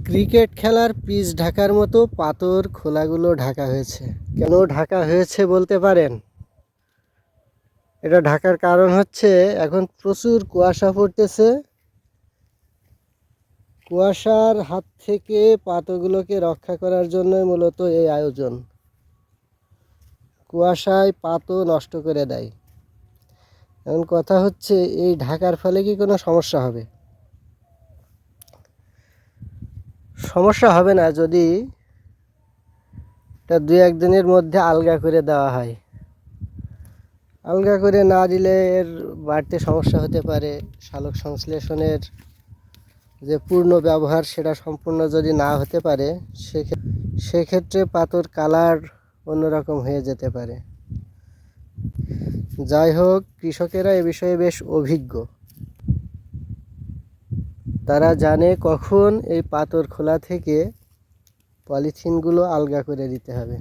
Cricket খেলার pitch ঢাকার মতো পাথর খোলাগুলো ঢাকা হয়েছে। কেন ঢাকা হয়েছে বলতে পারেন? এটা ঢাকার কারণ হচ্ছে এখন প্রচুর কুয়াশা পড়তেছে। কুয়াশার হাত থেকে পাথরগুলোকে রক্ষা করার জন্যই মূলত এই আয়োজন। কুয়াশায় পাথর নষ্ট করে দেয়। এখন কথা হচ্ছে, এই ঢাকার ফলে কি কোনো সমস্যা হবে? সমস্যা হবে না যদি এটা 2-1 দিনের মধ্যে আলগা করে দেওয়া হয়। আলগা করে না দিলে এর বাড়তে সমস্যা হতে পারে। সালোক সংশ্লেষণের যে পূর্ণ ব্যবহার সেটা সম্পূর্ণ যদি না হতে পারে, সেক্ষেত্রে পাথর কালার অন্যরকম হয়ে যেতে পারে। যাই হোক, কৃষকেরা এ বিষয়ে বেশ অভিজ্ঞ। তারা জানে কখন এই পাথর খোলা থেকে পলিথিনগুলো আলগা করে দিতে হবে।